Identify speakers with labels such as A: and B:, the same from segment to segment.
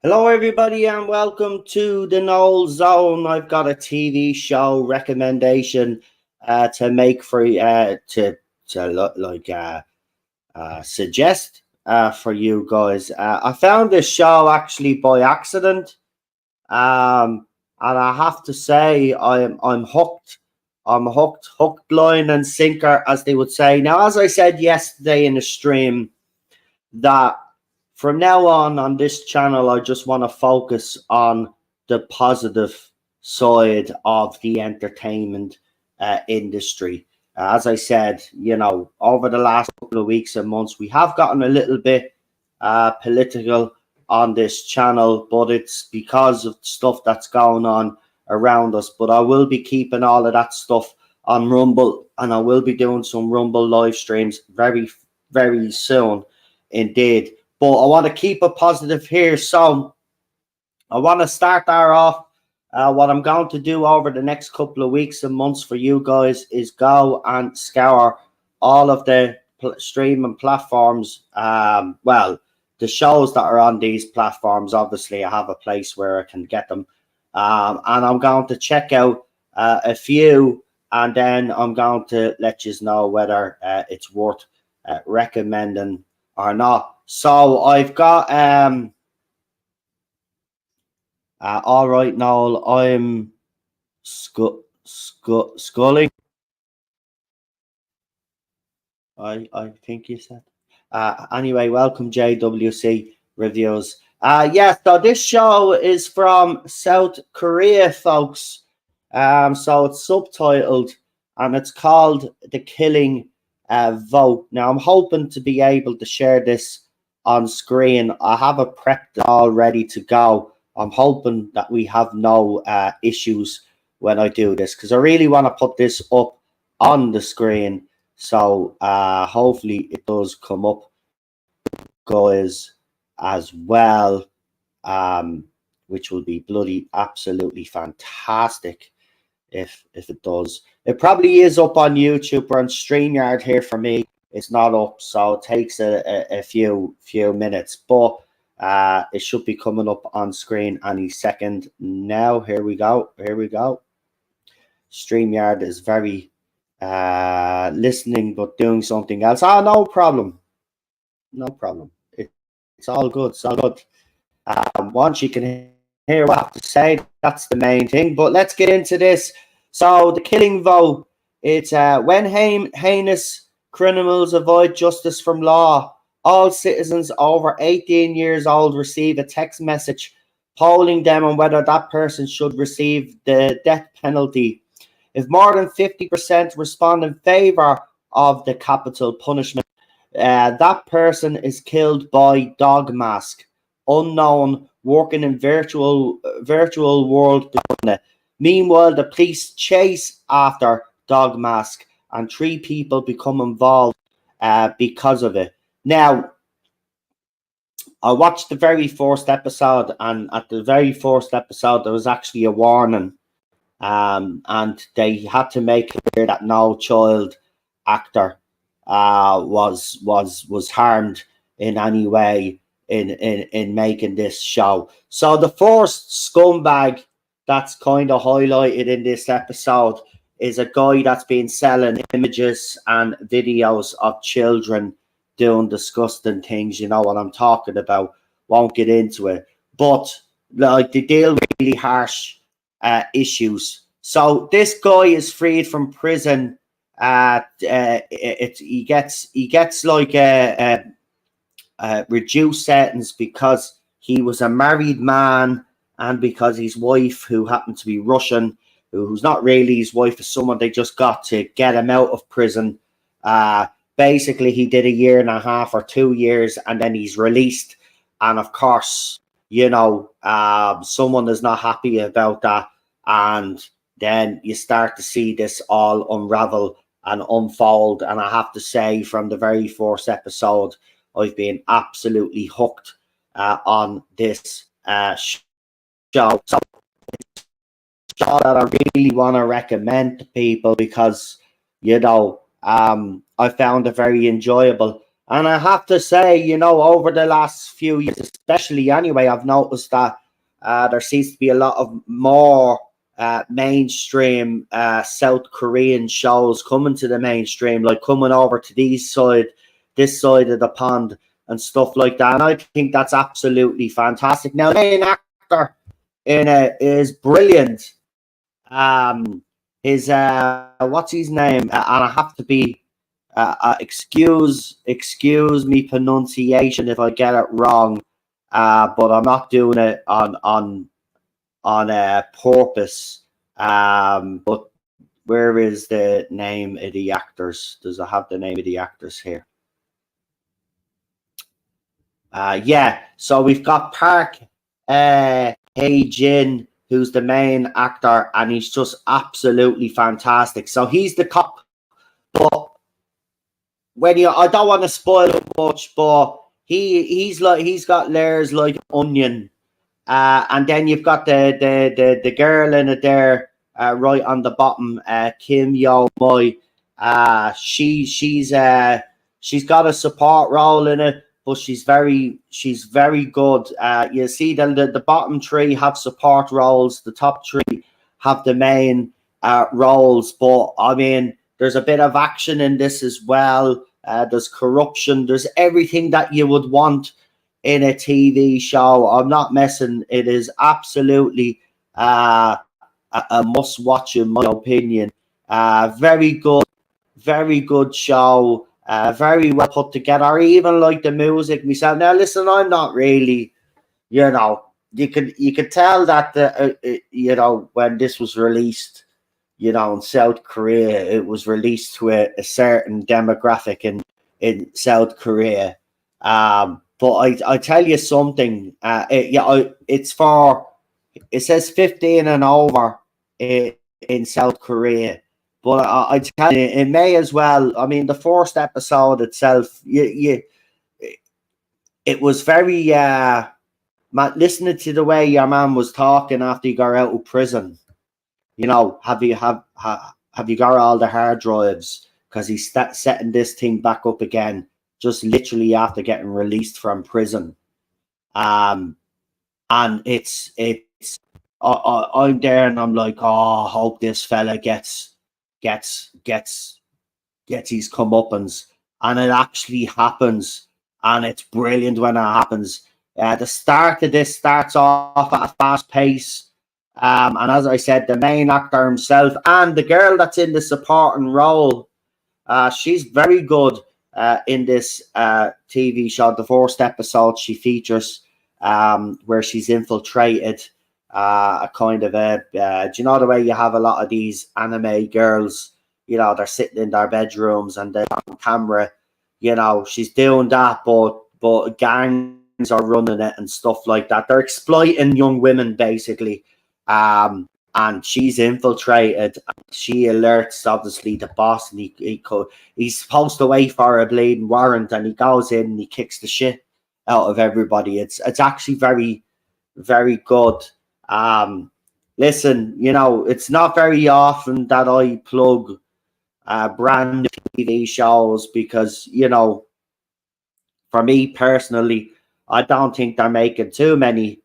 A: Hello, everybody, and welcome to the Noel Zone. I've got a TV show recommendation to make for suggest for you guys. I found this show actually by accident, and I have to say I'm hooked. I'm hooked, line and sinker, as they would say. Now, as I said yesterday in the stream, that from now on this channel, I just want to focus on the positive side of the entertainment industry. As I said, over the last couple of weeks and months, we have gotten a little bit political on this channel, but it's because of stuff that's going on around us. But I will be keeping all of that stuff on Rumble, and I will be doing some Rumble live streams very, very soon indeed. But I want to keep it positive here. So I want to start there off. What I'm going to do over the next couple of weeks and months for you guys is go and scour all of the streaming platforms. The shows that are on these platforms, obviously, I have a place where I can get them. And I'm going to check out a few, and then I'm going to let you know whether it's worth recommending or not. So I've got all right, Noel. I'm sculling. I think you said. Anyway, welcome JWC Reviews. So this show is from South Korea, folks. So it's subtitled and it's called The Killing Vote. Now I'm hoping to be able to share this on screen. I have it prepped all ready to go. I'm hoping that we have no issues when I do this, because I really want to put this up on the screen. So hopefully it does come up, guys, as well, which will be bloody absolutely fantastic if it does. It probably is up on YouTube or on StreamYard. Here for me, it's not up, so it takes a few minutes, but it should be coming up on screen any second now. Here we go. StreamYard is very listening but doing something else. No problem. It's all good. Once you can hear what I have to say, that's the main thing. But let's get into this. So the killing vote. It's when heinous criminals avoid justice from law, all citizens over 18 years old receive a text message polling them on whether that person should receive the death penalty. If more than 50% respond in favor of the capital punishment, that person is killed by dog mask, unknown, working in virtual world. Meanwhile, the police chase after dog mask, and 3 people become involved because of it. Now, I watched the very first episode, and at the very first episode, there was actually a warning. And they had to make clear that no child actor was harmed in any way in making this show. So the first scumbag that's kind of highlighted in this episode is a guy that's been selling images and videos of children doing disgusting things. You know what I'm talking about. Won't get into it, but like they deal with really harsh issues. So this guy is freed from prison. He gets like a reduced sentence because he was a married man, and because his wife, who happened to be Russian, who's not really his wife, is someone they just got to get him out of prison. Basically, he did 1.5 or 2 years, and then he's released. And of course, someone is not happy about that, and then you start to see this all unravel and unfold. And I have to say, from the very first episode, I've been absolutely hooked on this show. So it's a show that I really want to recommend to people because, I found it very enjoyable. And I have to say, over the last few years, especially anyway, I've noticed that there seems to be a lot of more mainstream South Korean shows coming to the mainstream, like coming over to this side of the pond and stuff like that. And I think that's absolutely fantastic. Now, the main actor in it is brilliant. Um, his what's his name? And I have to be excuse me pronunciation if I get it wrong, but I'm not doing it on purpose. But where is the name of the actors? Does it have the name of the actors here? Yeah. So we've got Park Hae Jin, who's the main actor, and he's just absolutely fantastic. So he's the cop, but I don't want to spoil it much, but he's got layers like an onion. And then you've got the girl in it there, right on the bottom, Kim Yo Moi. She's got a support role in it, but she's very good. You see the bottom three have support roles, the top three have the main roles. But I mean, there's a bit of action in this as well. There's corruption. There's everything that you would want in a TV show. I'm not messing. It is absolutely a must watch in my opinion. Very good show. Very well put together. I even like the music myself. Now, listen, I'm not really, you could tell that when this was released, in South Korea, it was released to a certain demographic in South Korea. But I tell you something. It says 15 and over in South Korea. But I tell you, it may as well. I mean, the first episode itself, it was very. Listening to the way your man was talking after he got out of prison. Have you got all the hard drives? Because he's setting this thing back up again, just literally after getting released from prison. And it's I'm there and I'm like, oh, I hope this fella gets his comeuppance, and it actually happens, and it's brilliant when it happens. The start of this starts off at a fast pace. And as I said, the main actor himself and the girl that's in the supporting role, she's very good in this TV show. The first episode she features, where she's infiltrated a kind of do you know the way you have a lot of these anime girls, they're sitting in their bedrooms and they're on camera, she's doing that, but gangs are running it and stuff like that. They're exploiting young women basically. And she's infiltrated. She alerts obviously the boss, and he's supposed to wait for a bleeding warrant, and he goes in and he kicks the shit out of everybody. It's actually very, very good. Listen, it's not very often that I plug brand new TV shows because for me personally, I don't think they're making too many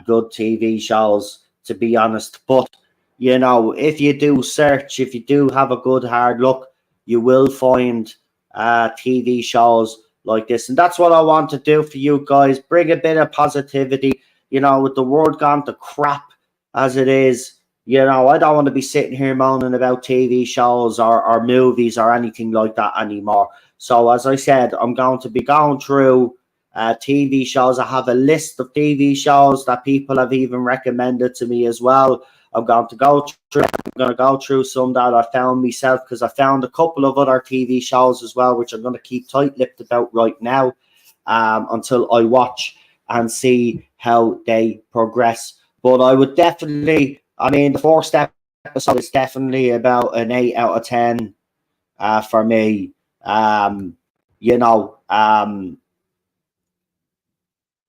A: good TV shows, to be honest. But if you do search, if you do have a good hard look, you will find TV shows like this. And that's what I want to do for you guys. Bring a bit of positivity, with the world gone to crap as it is. I don't want to be sitting here moaning about TV shows or movies or anything like that anymore. So as I said, I'm going to be going through TV shows. I have a list of TV shows that people have even recommended to me as well. I'm going to go through some that I found myself, because I found a couple of other TV shows as well, which I'm going to keep tight-lipped about right now until I watch and see how they progress. But I would definitely, the first episode is definitely about an 8 out of 10 for me.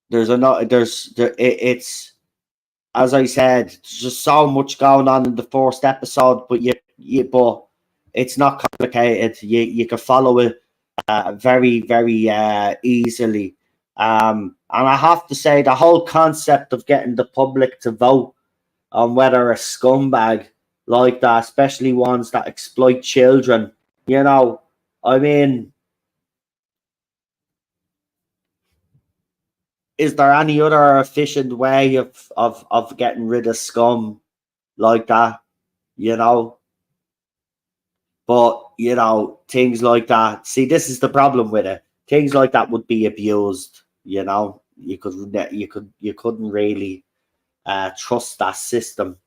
A: It's, as I said, there's just so much going on in the first episode, but but it's not complicated. You can follow it very, very easily. And I have to say, the whole concept of getting the public to vote on whether a scumbag like that, especially ones that exploit children, you know, I mean, is there any other efficient way of getting rid of scum like that? You know, but things like that. See, this is the problem with it. Things like that would be abused. You couldn't really trust that system.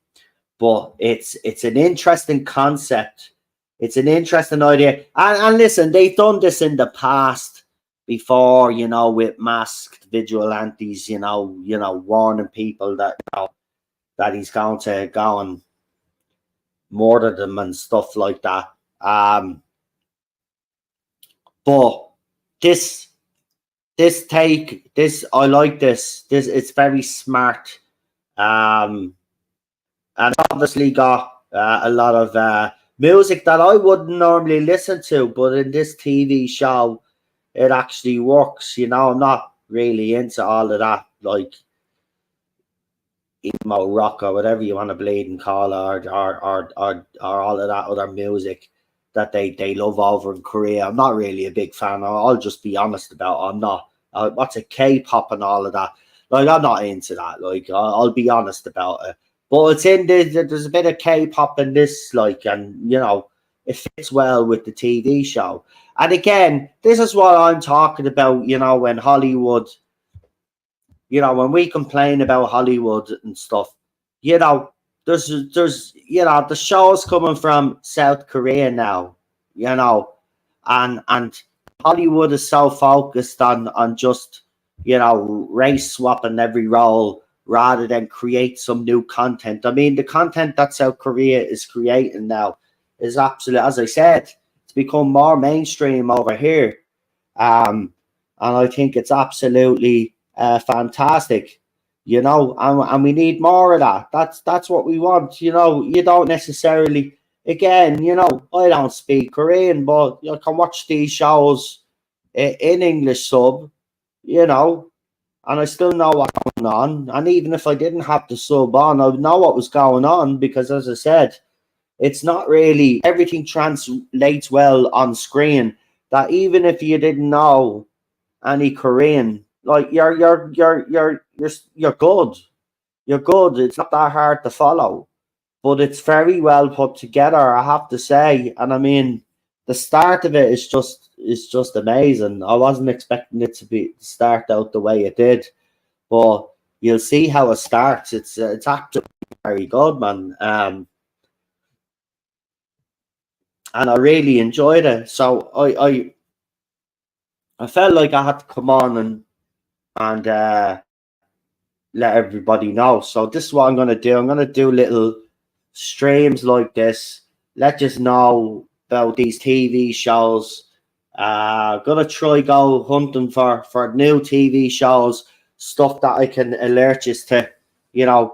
A: But it's an interesting concept. It's an interesting idea. And listen, they've done this in the past before, with masked vigilantes, warning people that that he's going to go and murder them and stuff like that. But this I like this. This It's very smart. And obviously got a lot of music that I wouldn't normally listen to, but in this TV show, it actually works. I'm not really into all of that, like emo rock or whatever you want to bleed and call it, or all of that other music that they love over in Korea. I'm not really a big fan. I'll just be honest about it. I'm not. What's a K-pop and all of that? Like, I'm not into that. Like, I'll be honest about it. But it's in there's a bit of K-pop in this, like, and it fits well with the TV show. And again, this is what I'm talking about. When Hollywood, when we complain about Hollywood and stuff, there's the shows coming from South Korea now, and Hollywood is so focused on just race swapping every role rather than create some new content. I mean, the content that South Korea is creating now is absolutely, as I said, it's become more mainstream over here. And I think it's absolutely fantastic, and we need more of that. That's what we want. You don't necessarily, again, I don't speak Korean, but you can watch these shows in English sub, and I still know what's going on. And even if I didn't have the sub on, I would know what was going on because, as I said, it's not really everything translates well on screen. That even if you didn't know any Korean, like you're good. You're good. It's not that hard to follow, but it's very well put together, I have to say. And I mean, the start of it is just amazing. I wasn't expecting it to start out the way it did, but you'll see how it starts. It's actually very good, man. And I really enjoyed it. So I felt like I had to come on and let everybody know. So this is what I'm gonna do. I'm gonna do little streams like this. Let us know about these TV shows. Gonna try go hunting for new TV shows, stuff that I can alert you to,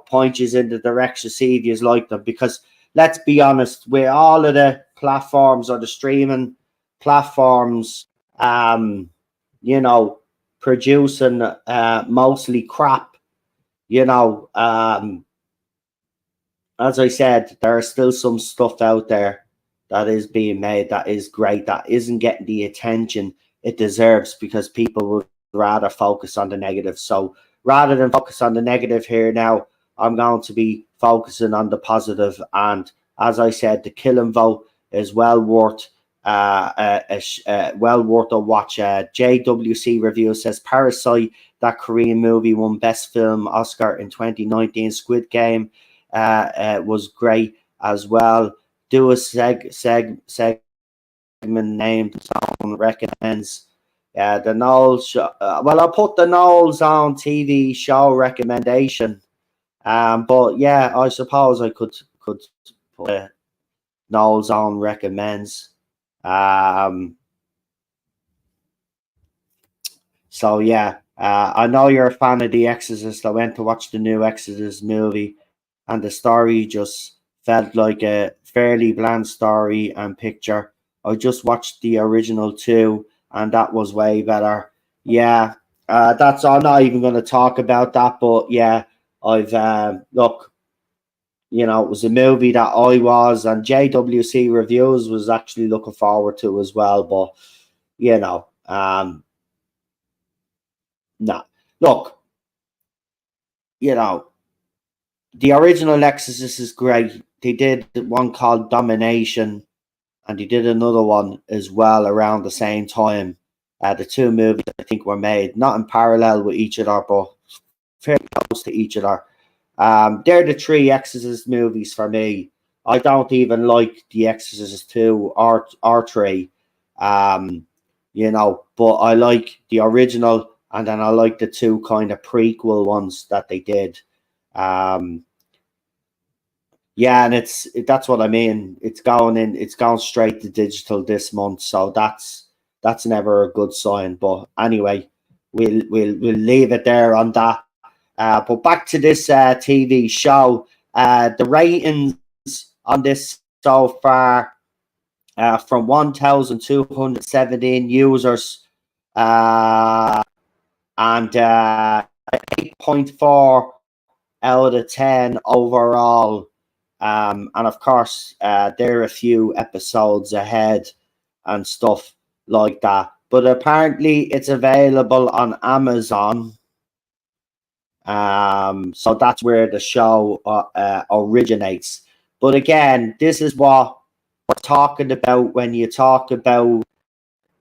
A: point you in the direction, see if you like them. Because let's be honest, with all of the platforms or the streaming platforms, producing mostly crap. As I said, there is still some stuff out there that is being made that is great, that isn't getting the attention it deserves because people would rather focus on the negative. So rather than focus on the negative here now, I'm going to be focusing on the positive. And as I said, the Killing Vote is well worth well worth a watch. JWC Review says Parasite, that Korean movie, won Best Film Oscar in 2019. Squid Game was great as well. Do a segment named Zone Recommends. The Noel show. Well, I'll put the Noel Zone TV show recommendation. But yeah, I suppose I could put Noel Zone Recommends. So yeah, I know you're a fan of The Exorcist. I went to watch the new Exorcist movie, and the story just felt like a fairly bland story and picture. I just watched the original two, and that was way better. Yeah, that's. I'm not even going to talk about that, but yeah, I've look. It was a movie that I was and JWC Reviews was actually looking forward to as well. But no, look, you know, the original Exorcist is great. They did one called Domination, and they did another one as well around the same time. The two movies I think were made not in parallel with each other, but fairly close to each other. They're the three Exorcist movies for me. I don't even like The Exorcist 2 or 3. But I like the original, and then I like the two kind of prequel ones that they did. Um, yeah, and that's what I mean. It's going straight to digital this month, so that's never a good sign. But anyway, we'll leave it there on that. But back to this TV show, the ratings on this so far from 1,217 users and 8.4 out of 10 overall. And of course, there are a few episodes ahead and stuff like that. But apparently, it's available on Amazon. So that's where the show originates. But again, this is what we're talking about when you talk about,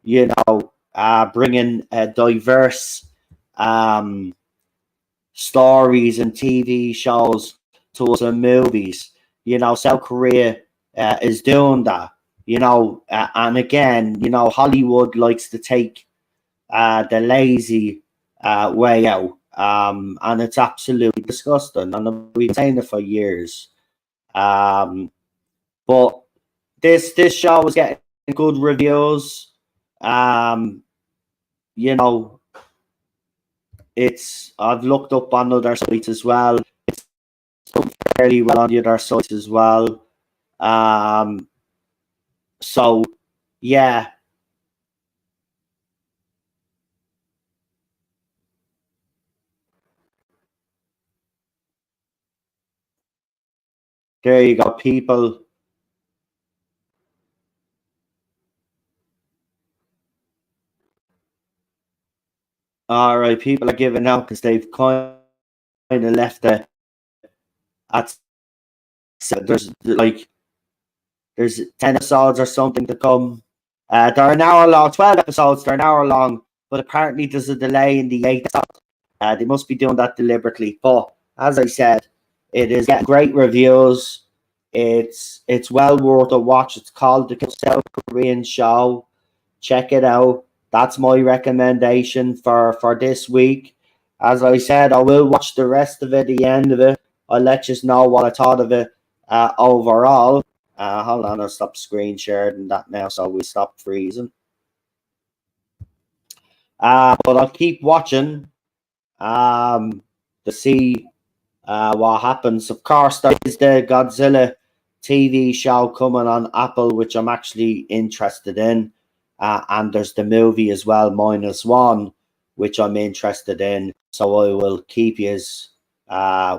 A: bringing diverse stories and TV shows to us and movies. South Korea is doing that. And again, Hollywood likes to take the lazy way out. And it's absolutely disgusting. And we've been saying it for years. But this show is getting good reviews. You know, I've looked up on other sites as well. It's done fairly well on the other sites as well. So yeah. There you go, people. All right, people are giving out because they've kind of left it at. So there's 10 episodes or something to come. They're an hour long, 12 episodes. They're an hour long, but apparently there's a delay in the 8th. They must be doing that deliberately. But as I said, it is getting great reviews. It's well worth a watch. It's called the South Korean Show. Check it out. That's my recommendation for this week. As I said, I will watch the rest of it, the end of it. I'll let you know what I thought of it overall. Hold on, I'll stop screen sharing that now so we stop freezing. But I'll keep watching to see what happens. Of course, there is the Godzilla TV show coming on Apple, which I'm actually interested in. And there's the movie as well, -1, which I'm interested in. So I will keep you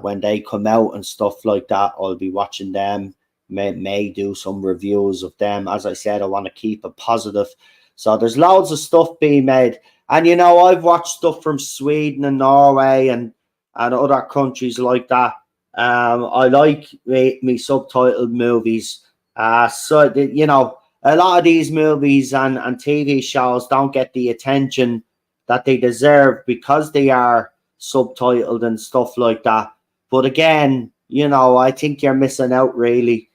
A: when they come out and stuff like that. I'll be watching them. May do some reviews of them. As I said, I want to keep it positive. So there's loads of stuff being made. And I've watched stuff from Sweden and Norway and other countries like that. I like me subtitled movies. So a lot of these movies and TV shows don't get the attention that they deserve because they are subtitled and stuff like that. But again, I think you're missing out really,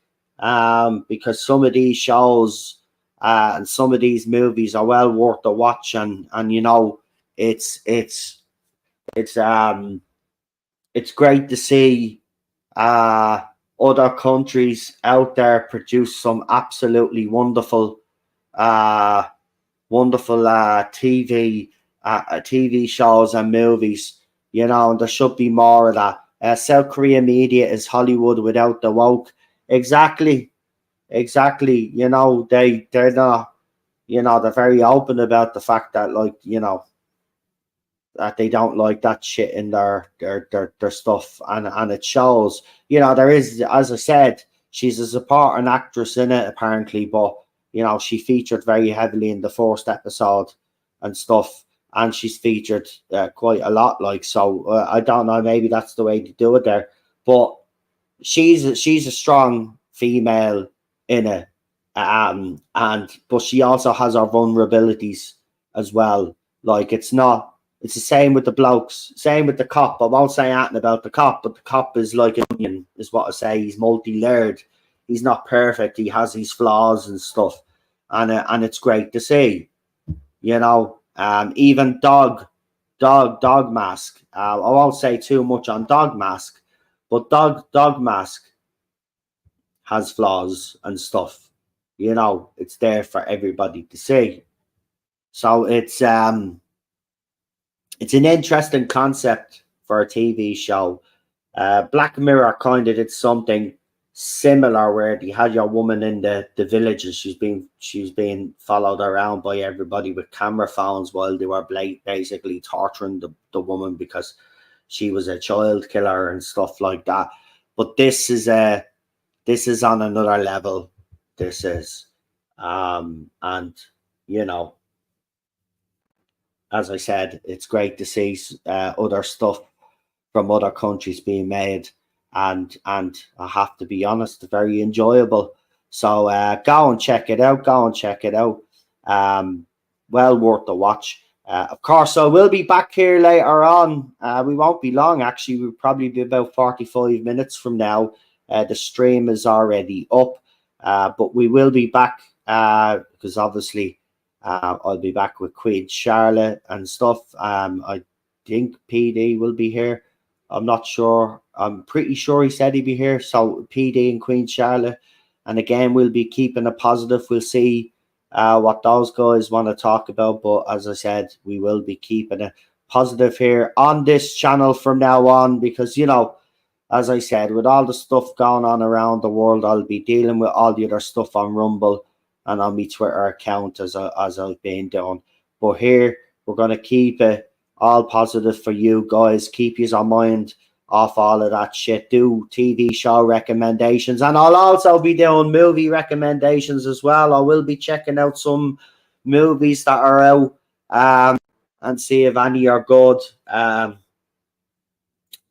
A: because some of these shows and some of these movies are well worth the watch, and it's great to see other countries out there produce some absolutely wonderful uh, TV shows and movies. And there should be more of that. South Korean media is Hollywood without the woke. Exactly. They're not. you know, they're very open about the fact that, like, you know, that they don't like that shit in their stuff, and it shows. You know, there is, as I said, she's a supporting actress in it apparently, but you know, she featured very heavily in the first episode and stuff, and she's featured quite a lot. Like, so I don't know, maybe that's the way to do it there, but she's a strong female in it, and but she also has her vulnerabilities as well. Like, it's not. It's the same with the blokes, same with the cop. I won't say anything about the cop, but the cop is like an onion, is what I say. He's multi-layered. He's not perfect. He has his flaws and stuff, and it's great to see. You know, even dog mask. I won't say too much on dog mask, but dog mask has flaws and stuff. You know, it's there for everybody to see. So it's an interesting concept for a TV show. Black Mirror kind of did something similar where they had your woman in the villages. She's being followed around by everybody with camera phones while they were basically torturing the woman because she was a child killer and stuff like that. But this is on another level. This is, and you know, as I said, it's great to see other stuff from other countries being made, and I have to be honest, very enjoyable. So go and check it out. Go and check it out. Well worth the watch. Of course, I will be back here later on. We won't be long, actually. We'll probably be about 45 minutes from now. The stream is already up, but we will be back because obviously I'll be back with Queen Charlotte and stuff. I think PD will be here. I'm not sure. I'm pretty sure he said he'd be here. So PD and Queen Charlotte. And again, we'll be keeping it positive. We'll see what those guys want to talk about. But as I said, we will be keeping it positive here on this channel from now on because, you know, as I said, with all the stuff going on around the world, I'll be dealing with all the other stuff on Rumble and on my Twitter account as I've been doing. But here, we're going to keep it all positive for you guys. Keep you on mind off all of that shit. Do TV show recommendations. And I'll also be doing movie recommendations as well. I will be checking out some movies that are out and see if any are good.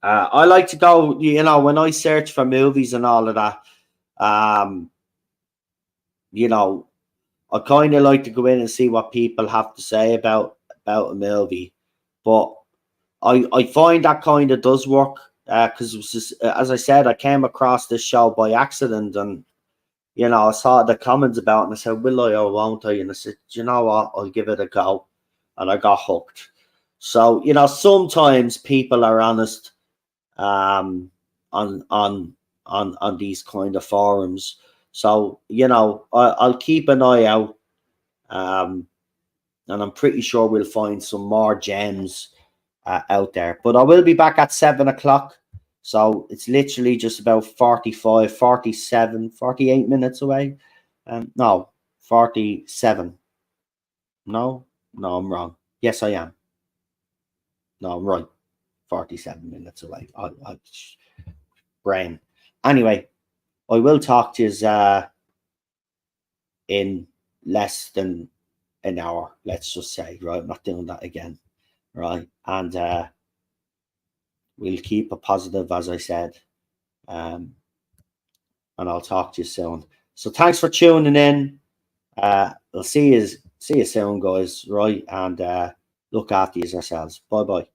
A: I like to go, you know, when I search for movies and all of that, you know, I kind of like to go in and see what people have to say about a movie. But I find that kind of does work because, as I said, I came across this show by accident and, you know, I saw the comments about it and I said, will I or won't I? And I said, you know what, I'll give it a go. And I got hooked. So, you know, sometimes people are honest on these kind of forums. So, you know, I'll keep an eye out. And I'm pretty sure we'll find some more gems out there. But I will be back at 7 o'clock. So it's literally just about 45, 47, 48 minutes away. No, 47. No, I'm wrong. Yes, I am. No, I'm right. 47 minutes away. Brain. Anyway, I will talk to you in less than an hour, let's just say, right? I'm not doing that again, right? And we'll keep it positive, as I said. And I'll talk to you soon. So thanks for tuning in. I'll see you soon, guys, right? And look after yourselves. Bye-bye.